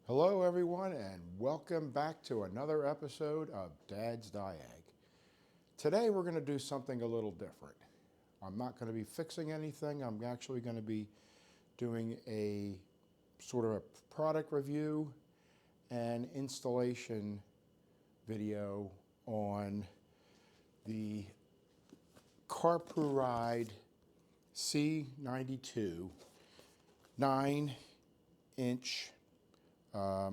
Hello everyone and welcome back to another episode of Dad's Diag. Today we're going to do something a little different. I'm not going to be fixing anything. I'm actually going to be doing a sort of a product review and installation video on the Carpuride C92 9-inch the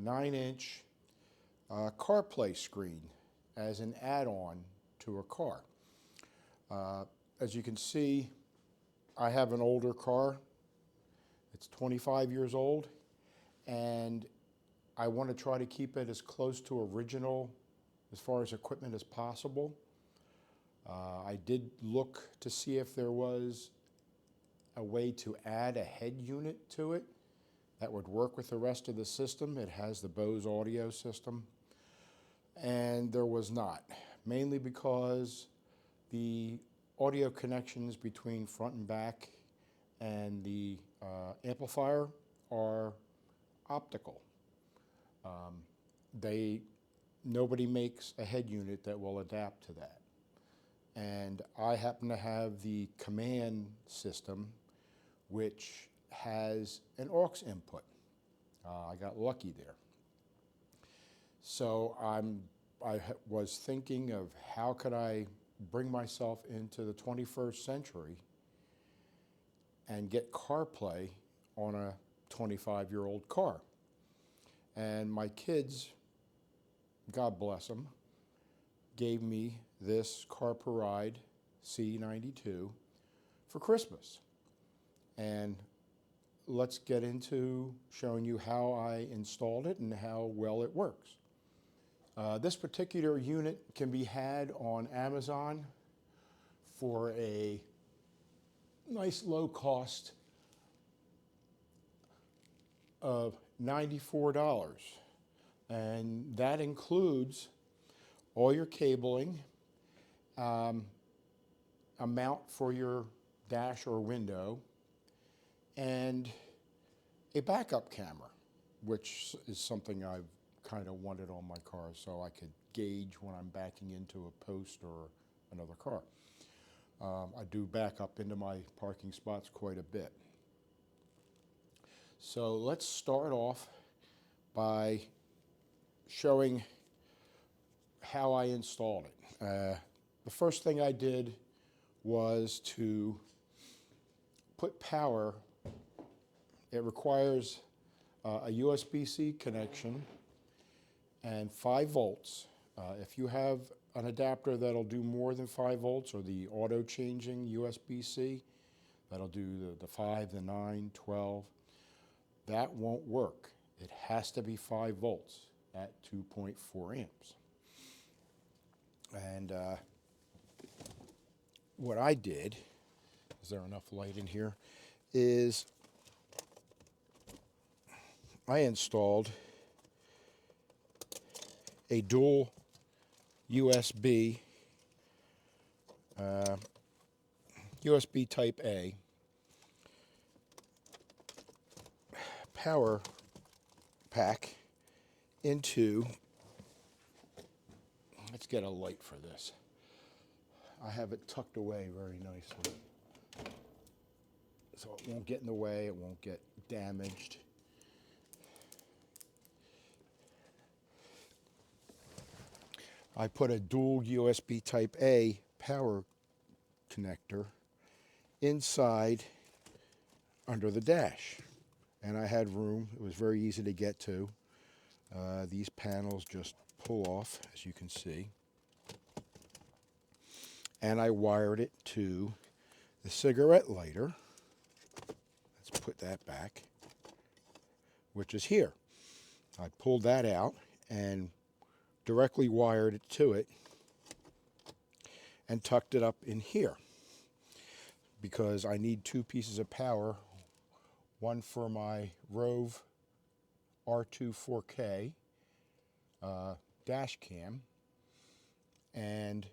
9-inch CarPlay screen as an add-on to a car. As you can see, I have an older car. It's 25 years old, and I want to try to keep it as close to original as far as equipment as possible. I did look to see if there was a way to add a head unit to it that would work with the rest of the system. It has the Bose audio system, and there was not, mainly because the audio connections between front and back and the amplifier are optical. Nobody makes a head unit that will adapt to that. And I happen to have the command system, which has an aux input. I got lucky there. So I was thinking of how could I bring myself into the 21st century and get CarPlay on a 25-year-old car. And my kids, God bless them, gave me this Carpuride C92 for Christmas. And let's get into showing you how I installed it and how well it works. This particular unit can be had on Amazon for a nice low cost of $94. And that includes all your cabling, a mount for your dash or window, and a backup camera, which is something I've kind of wanted on my car so I could gauge when I'm backing into a post or another car. I do back up into my parking spots quite a bit. So let's start off by showing how I installed it. The first thing I did was to put power. It requires a USB-C connection and 5 volts. If you have an adapter that'll do more than 5 volts, or the auto-changing USB-C, that'll do the 5, the 9, 12, that won't work. It has to be 5 volts at 2.4 amps. And what I did, is there enough light in here, is I installed a dual USB, USB type A power pack into, let's get a light for this. I have it tucked away very nicely, so it won't get in the way, it won't get damaged. I put a dual USB type A power connector inside under the dash, and I had room. It was very easy to get to. These panels just pull off, as you can see, and I wired it to the cigarette lighter. Let's put that back, which is here. I pulled that out and directly wired it to it and tucked it up in here because I need 2 pieces of power, one for my Rove R2 4K dash cam and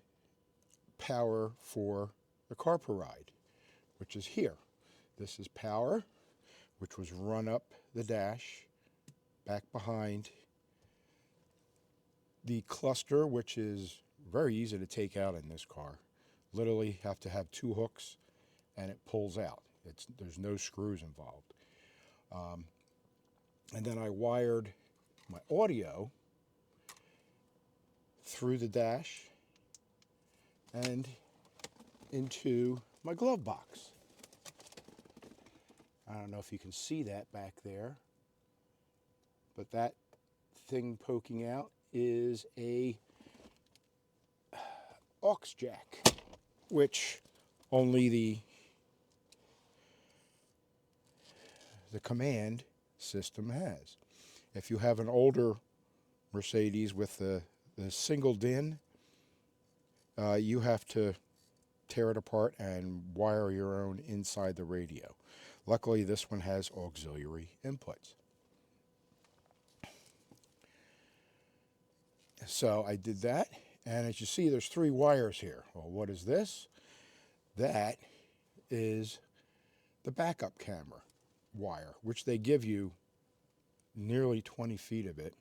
power for the Carpuride, which is here. This is power, which was run up the dash, back behind the cluster, which is very easy to take out in this car. Literally have to have 2 hooks and it pulls out. There's no screws involved. And then I wired my audio through the dash and into my glove box. I don't know if you can see that back there, but that thing poking out is a aux jack, which only the command system has. If you have an older Mercedes with the single DIN, you have to tear it apart and wire your own inside the radio. Luckily, this one has auxiliary inputs. So I did that, and as you see, there's 3 wires here. Well, what is this? That is the backup camera wire, which they give you nearly 20 feet of it.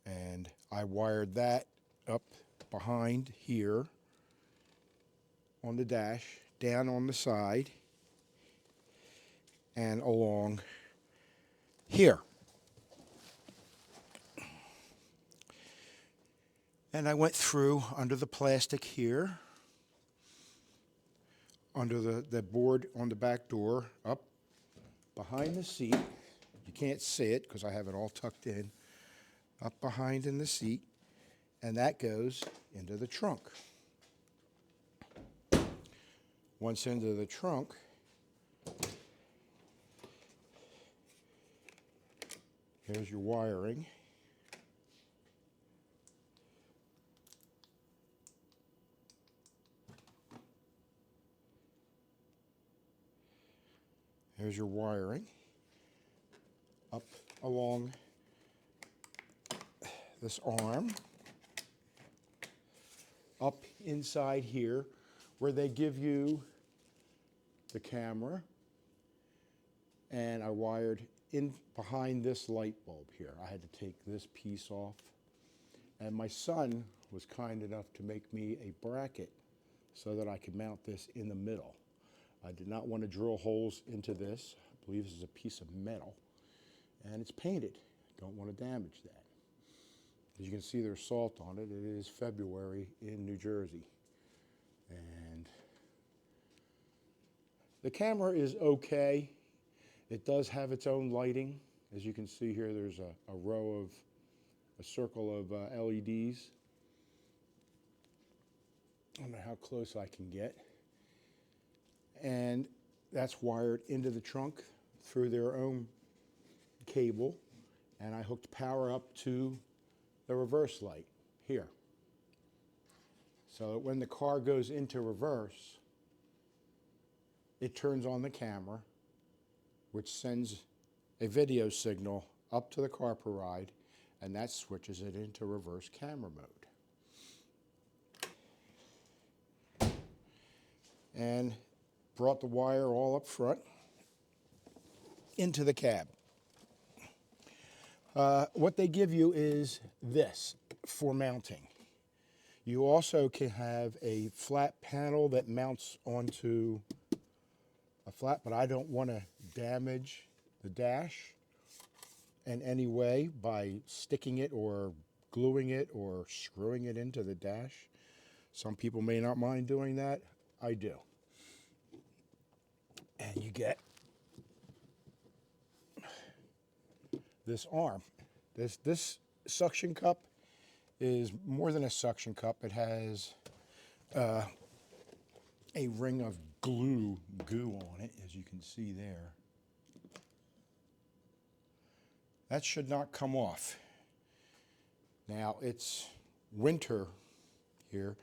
And I wired that up behind here on the dash, down on the side, and along here. And I went through under the plastic here, under the board on the back door, up behind the seat. You can't see it because I have it all tucked in. Up behind in the seat, and that goes into the trunk. Once into the trunk, here's your wiring. Here's your wiring up along this arm, up inside here where they give you the camera, and I wired in behind this light bulb here. I had to take this piece off, and my son was kind enough to make me a bracket so that I could mount this in the middle. I did not want to drill holes into this. I believe this is a piece of metal, and it's painted. Don't want to damage that. As you can see, there's salt on it. It is February in New Jersey. And the camera is okay. It does have its own lighting. As you can see here, there's a circle of LEDs. I don't know how close I can get. And that's wired into the trunk through their own cable. And I hooked power up to the reverse light here. So that when the car goes into reverse, it turns on the camera, which sends a video signal up to the Carpuride, and that switches it into reverse camera mode. And brought the wire all up front into the cab. What they give you is this for mounting. You also can have a flat panel that mounts onto a flat, but I don't want to damage the dash in any way by sticking it or gluing it or screwing it into the dash. Some people may not mind doing that. I do. And you get this arm. This suction cup is more than a suction cup. It has a ring of goo on it, as you can see there. That should not come off. Now, it's winter here,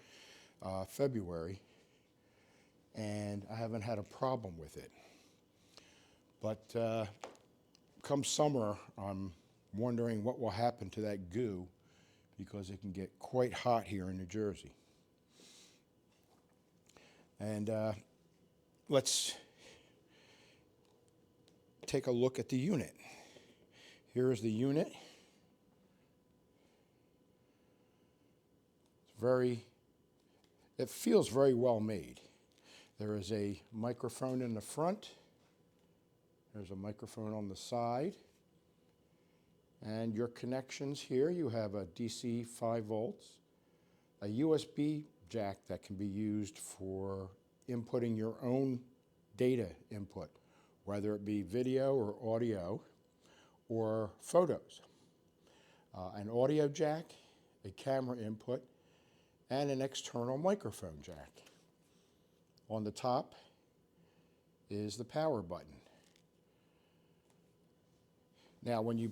February, and I haven't had a problem with it. But come summer, I'm wondering what will happen to that goo, because it can get quite hot here in New Jersey. And let's take a look at the unit. Here is the unit. It feels very well made. There is a microphone in the front. There's a microphone on the side. And your connections here, you have a DC 5 volts, a USB jack that can be used for inputting your own data input, whether it be video or audio or photos. An audio jack, a camera input, and an external microphone jack. On the top is the power button. Now, when you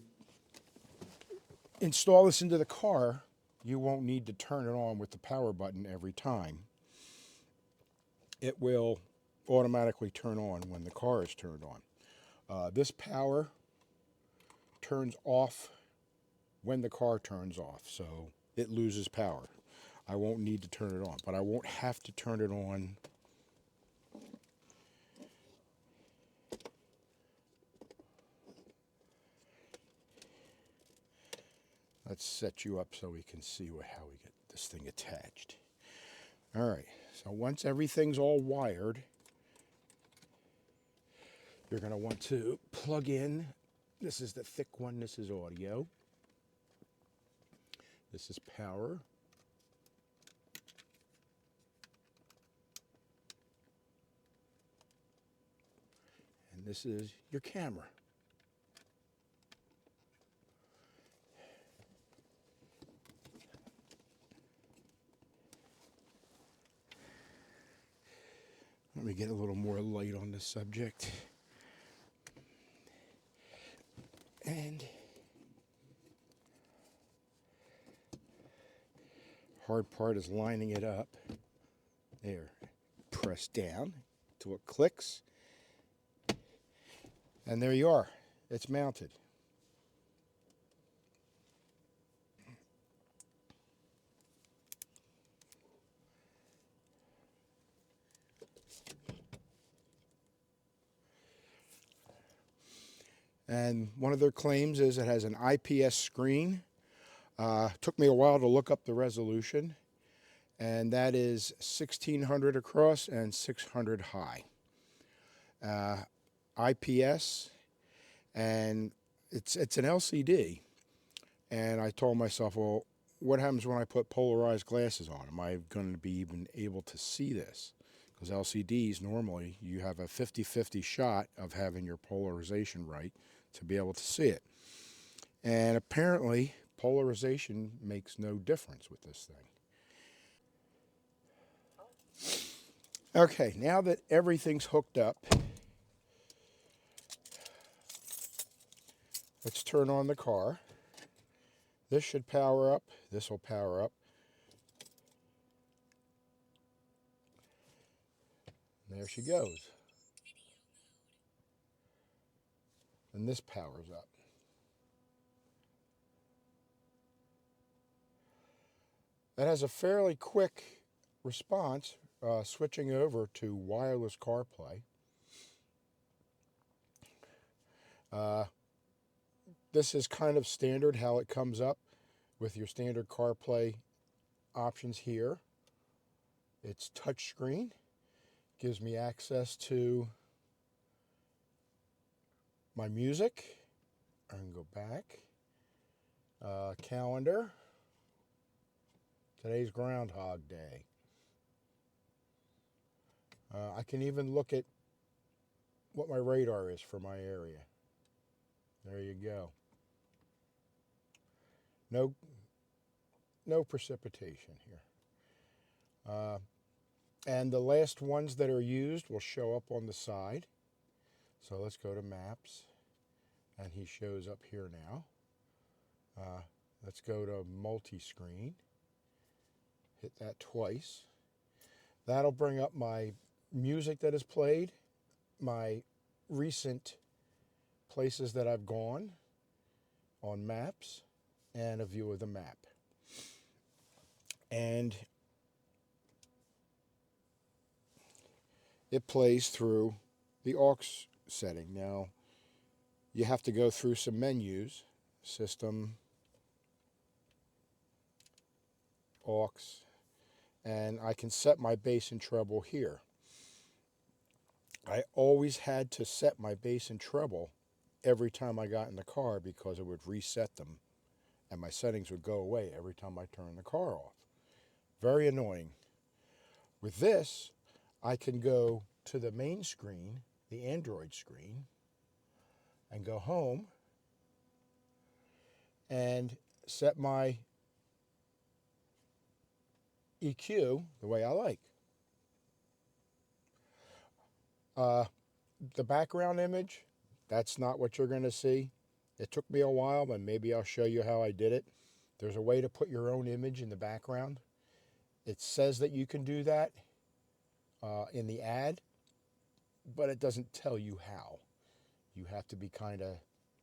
install this into the car, you won't need to turn it on with the power button every time. It will automatically turn on when the car is turned on. This power turns off when the car turns off, so it loses power. I won't need to turn it on, but I won't have to turn it on Let's set you up so we can see how we get this thing attached. All right, so once everything's all wired, you're going to want to plug in. This is the thick one, this is audio. This is power. And this is your camera. Let me get a little more light on this subject. And hard part is lining it up. There. Press down till it clicks. And there you are. It's mounted. And one of their claims is it has an IPS screen. Took me a while to look up the resolution, and that is 1600 across and 600 high. IPS, and it's an LCD. And I told myself, well, what happens when I put polarized glasses on? Am I going to be even able to see this? Because LCDs, normally, you have a 50-50 shot of having your polarization right to be able to see it. And apparently, polarization makes no difference with this thing. Okay, now that everything's hooked up, let's turn on the car. This should power up. This will power up. And there she goes. And this powers up. That has a fairly quick response, switching over to wireless CarPlay. This is kind of standard how it comes up with your standard CarPlay options here. It's touchscreen, gives me access to my music. I can go back. Calendar. Today's Groundhog Day. I can even look at what my radar is for my area. There you go. No precipitation here. And the last ones that are used will show up on the side. So let's go to Maps, and he shows up here now. Let's go to multi-screen. Hit that twice. That'll bring up my music that is played, my recent places that I've gone on Maps, and a view of the map. And it plays through the aux setting. Now, you have to go through some menus, system, aux, and I can set my bass and treble here. I always had to set my bass and treble every time I got in the car because it would reset them and my settings would go away every time I turned the car off. Very annoying. With this, I can go to the main screen, the Android screen, and go home and set my EQ the way I like. The background image, that's not what you're going to see. It took me a while, but maybe I'll show you how I did it. There's a way to put your own image in the background. It says that you can do that in the ad, but it doesn't tell you how. You have to be kind of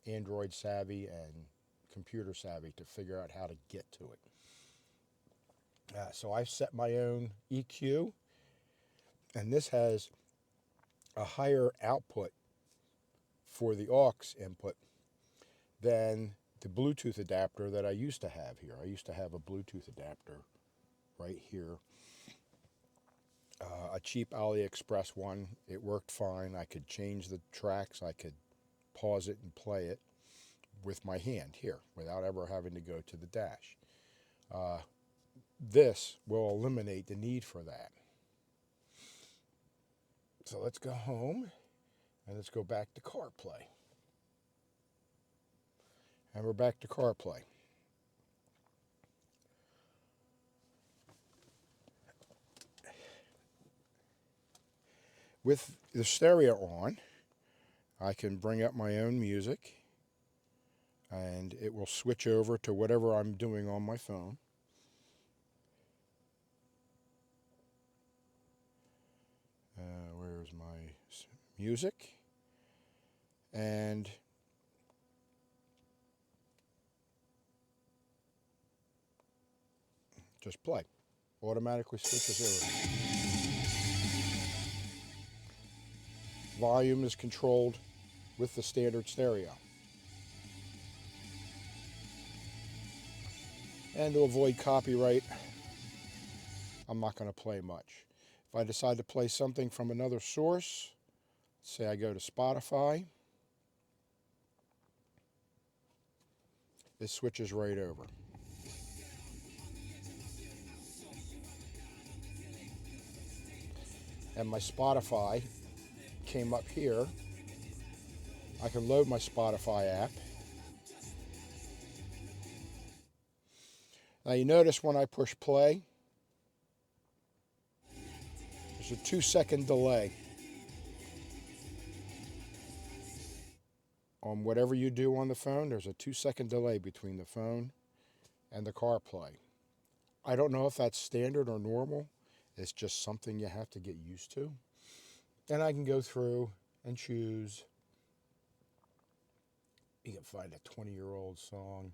Android savvy and computer savvy to figure out how to get to it. So I've set my own EQ, and this has a higher output for the aux input than the Bluetooth adapter that I used to have here. I used to have a Bluetooth adapter right here, a cheap AliExpress one. It worked fine. I could change the tracks. I could pause it and play it with my hand here without ever having to go to the dash. This will eliminate the need for that. So let's go home and let's go back to CarPlay. And we're back to CarPlay. With the stereo on, I can bring up my own music and it will switch over to whatever I'm doing on my phone. Where's my music? And just play. Automatically switches over. Volume is controlled with the standard stereo. And to avoid copyright, I'm not going to play much. If I decide to play something from another source, say I go to Spotify, it switches right over. And my Spotify came up here. I can load my Spotify app. Now you notice when I push play, there's a 2-second delay on whatever you do on the phone. There's a 2-second delay between the phone and the CarPlay. I don't know if that's standard or normal. It's just something you have to get used to. And I can go through and choose. You can find a 20-year-old song.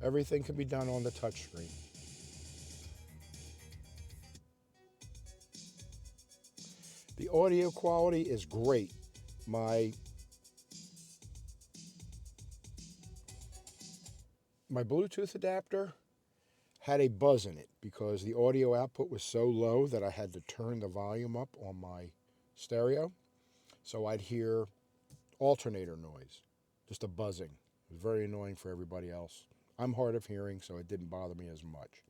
Everything can be done on the touchscreen. The audio quality is great. My Bluetooth adapter had a buzz in it because the audio output was so low that I had to turn the volume up on my stereo. So I'd hear alternator noise, just a buzzing. It was very annoying for everybody else. I'm hard of hearing, so it didn't bother me as much.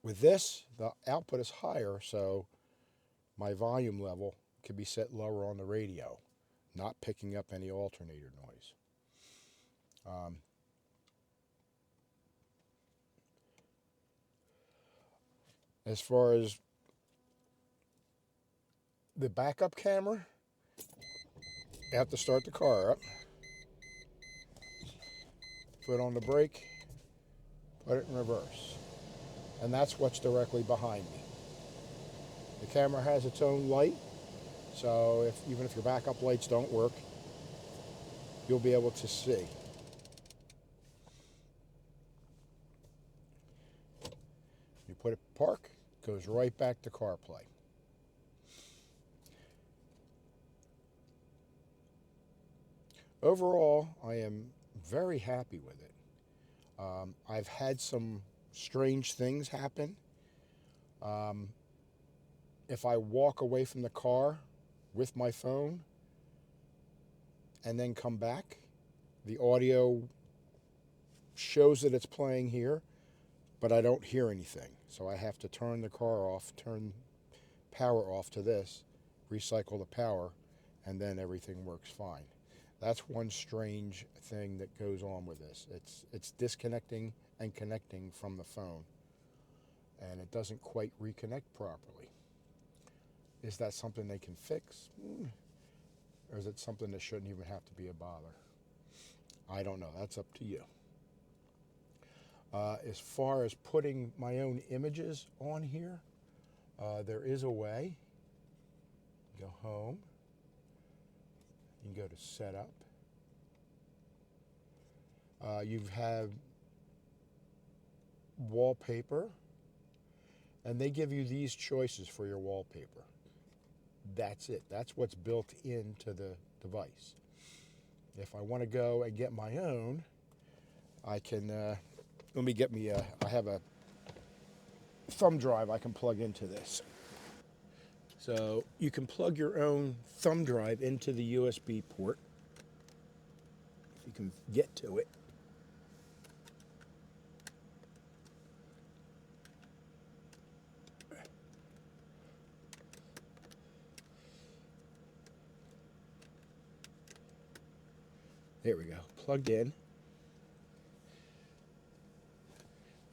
With this, the output is higher, so my volume level can be set lower on the radio, not picking up any alternator noise. As far as the backup camera, you have to start the car up, foot on the brake, put it in reverse. And that's what's directly behind me. The camera has its own light, So even if your backup lights don't work, you'll be able to see. You put it park, goes right back to CarPlay. Overall, I am very happy with it. I've had some strange things happen. If I walk away from the car with my phone and then come back, the audio shows that it's playing here, but I don't hear anything. So I have to turn the car off, turn power off to this, recycle the power, and then everything works fine. That's one strange thing that goes on with this. It's disconnecting and connecting from the phone, and it doesn't quite reconnect properly. Is that something they can fix? Or is it something that shouldn't even have to be a bother? I don't know. That's up to you. As far as putting my own images on here, there is a way. Go home. You can go to Setup. You have Wallpaper, and they give you these choices for your wallpaper. That's it. That's what's built into the device. If I want to go and get my own, I can, let me get me, I have a thumb drive I can plug into this. So you can plug your own thumb drive into the USB port, if you can get to it. There we go, plugged in.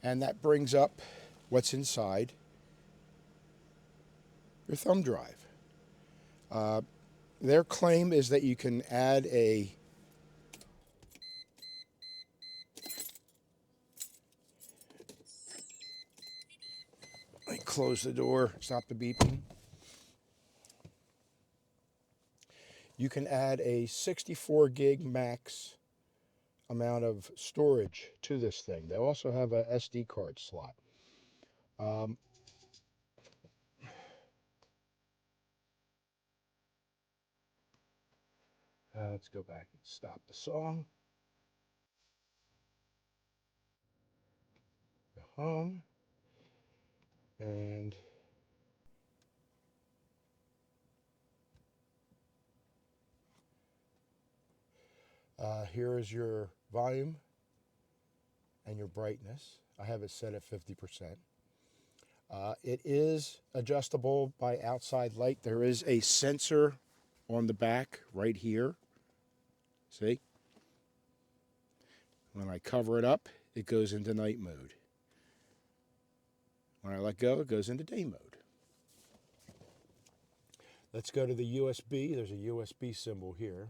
And that brings up what's inside your thumb drive. Their claim is that you can add a let me close the door, stop the beeping. You can add a 64 gig max amount of storage to this thing. They also have a SD card slot. Let's go back and stop the song. Go home. And here is your volume and your brightness. I have it set at 50%. It is adjustable by outside light. There is a sensor on the back right here. See? When I cover it up, it goes into night mode. When I let go, it goes into day mode. Let's go to the USB. There's a USB symbol here.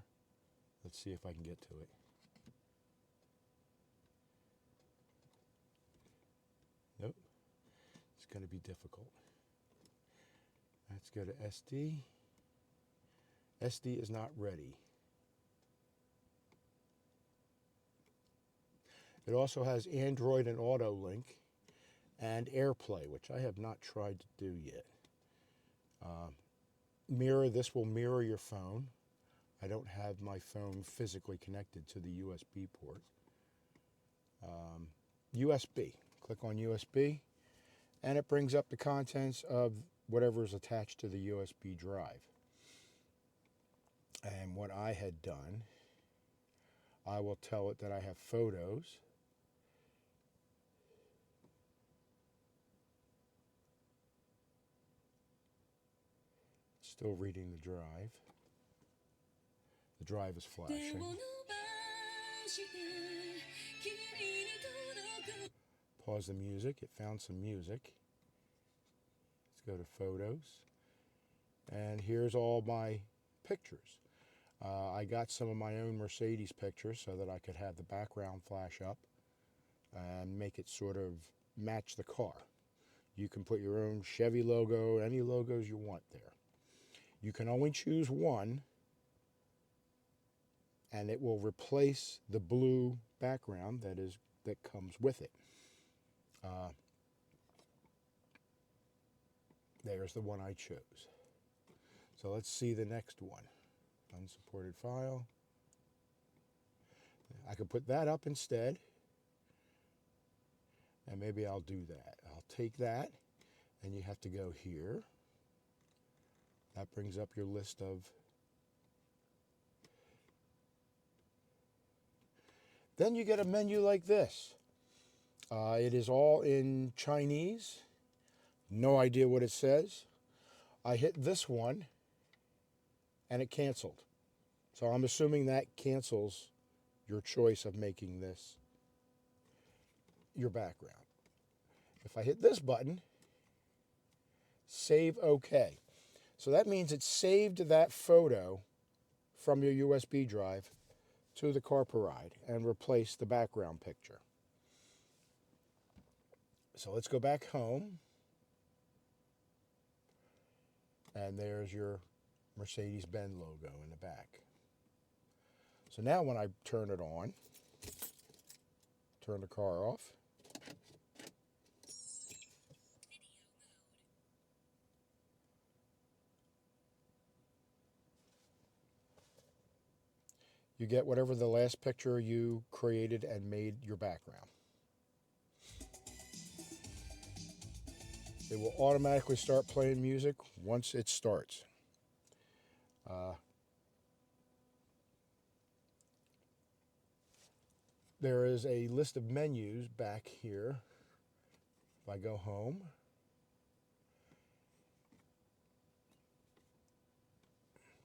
Let's see if I can get to it. Nope. It's going to be difficult. Let's go to SD. SD is not ready. It also has Android and Auto Link and AirPlay, which I have not tried to do yet. This will mirror your phone. I don't have my phone physically connected to the USB port. USB. Click on USB, and it brings up the contents of whatever is attached to the USB drive. And what I had done, I will tell it that I have photos. Still reading the drive. The drive is flashing. Pause the music. It found some music. Let's go to photos. And here's all my pictures. I got some of my own Mercedes pictures so that I could have the background flash up and make it sort of match the car. You can put your own Chevy logo, any logos you want there. You can only choose one, and it will replace the blue background that comes with it. There's the one I chose. So let's see the next one. Unsupported file. I could put that up instead, and maybe I'll do that. I'll take that, and you have to go here. That brings up your list of. Then you get a menu like this. It is all in Chinese. No idea what it says. I hit this one, and it canceled. So I'm assuming that cancels your choice of making this your background. If I hit this button, save OK. So that means it saved that photo from your USB drive to the Carpuride and replaced the background picture. So let's go back home. And there's your Mercedes-Benz logo in the back. So now when I turn it on, turn the car off, you get whatever the last picture you created and made your background. It will automatically start playing music once it starts. There is a list of menus back here. If I go home,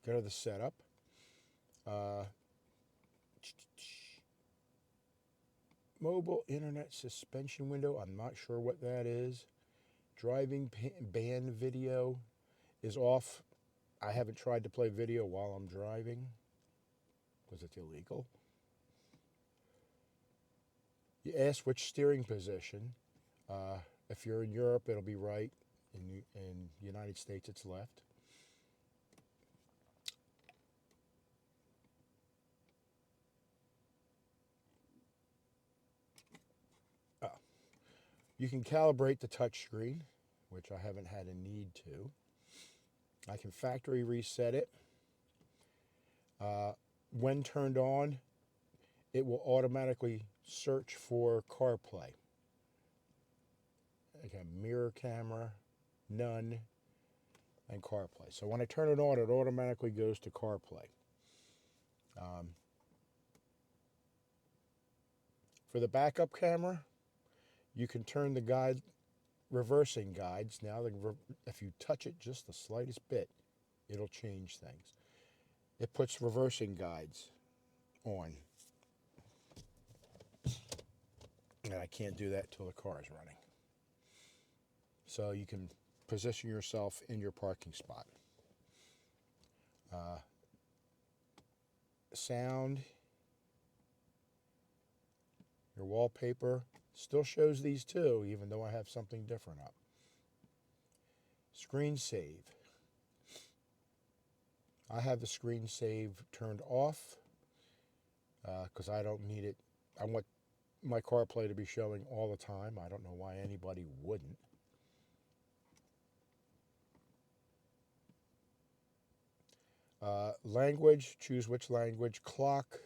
go to the setup. Mobile internet suspension window. I'm not sure what that is. Driving ban video is off. I haven't tried to play video while I'm driving because it's illegal. You ask which steering position. If you're in Europe, it'll be right. In the United States, it's left. You can calibrate the touchscreen, which I haven't had a need to. I can factory reset it. When turned on, it will automatically search for CarPlay. Again, mirror camera, none, and CarPlay. So when I turn it on, it automatically goes to CarPlay. For the backup camera, you can turn the reversing guides. Now, if you touch it just the slightest bit, it'll change things. It puts reversing guides on. And I can't do that till the car is running. So you can position yourself in your parking spot. Sound. Your wallpaper still shows these two, even though I have something different up. Screen save. I have the screen save turned off because I don't need it. I want my CarPlay to be showing all the time. I don't know why anybody wouldn't. Language, choose which language. Clock,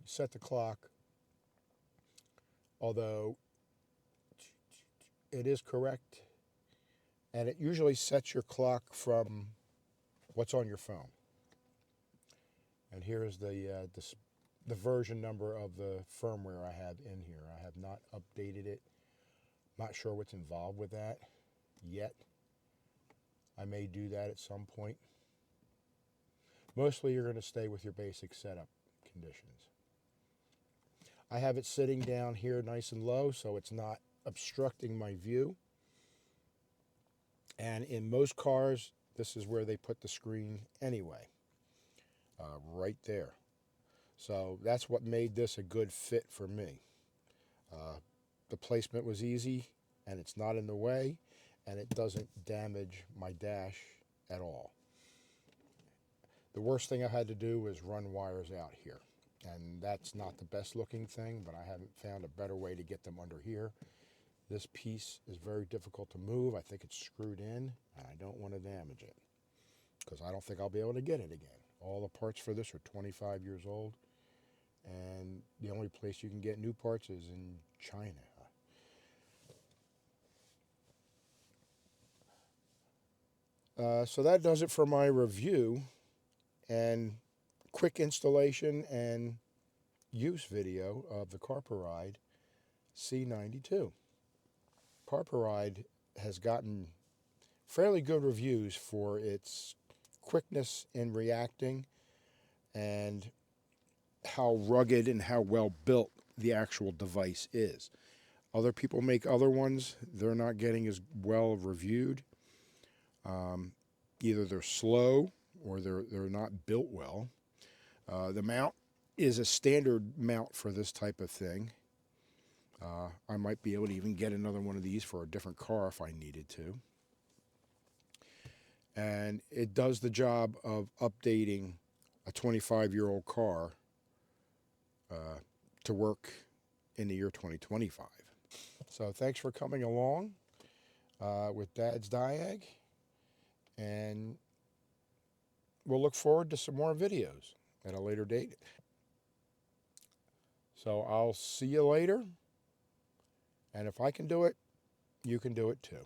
set the clock. Although it is correct, and it usually sets your clock from what's on your phone. And here is the version number of the firmware I have in here. I have not updated it. Not sure what's involved with that yet. I may do that at some point. Mostly you're going to stay with your basic setup conditions. I have it sitting down here nice and low so it's not obstructing my view. And in most cars, this is where they put the screen anyway, right there. So that's what made this a good fit for me. The placement was easy, and it's not in the way, and it doesn't damage my dash at all. The worst thing I had to do was run wires out here. And that's not the best looking thing, but I haven't found a better way to get them under here. This piece is very difficult to move. I think it's screwed in, and I don't want to damage it because I don't think I'll be able to get it again. All the parts for this are 25 years old, and the only place you can get new parts is in China. So that does it for my review and quick installation and use video of the Carpuride C92. Carpuride has gotten fairly good reviews for its quickness in reacting and how rugged and how well built the actual device is. Other people make other ones. They're not getting as well reviewed. Either they're slow or they're not built well. The mount is a standard mount for this type of thing. I might be able to even get another one of these for a different car if I needed to. And it does the job of updating a 25-year-old car to work in the year 2025. So thanks for coming along with Dad's Diag, and we'll look forward to some more videos at a later date. So I'll see you later, and if I can do it, you can do it too.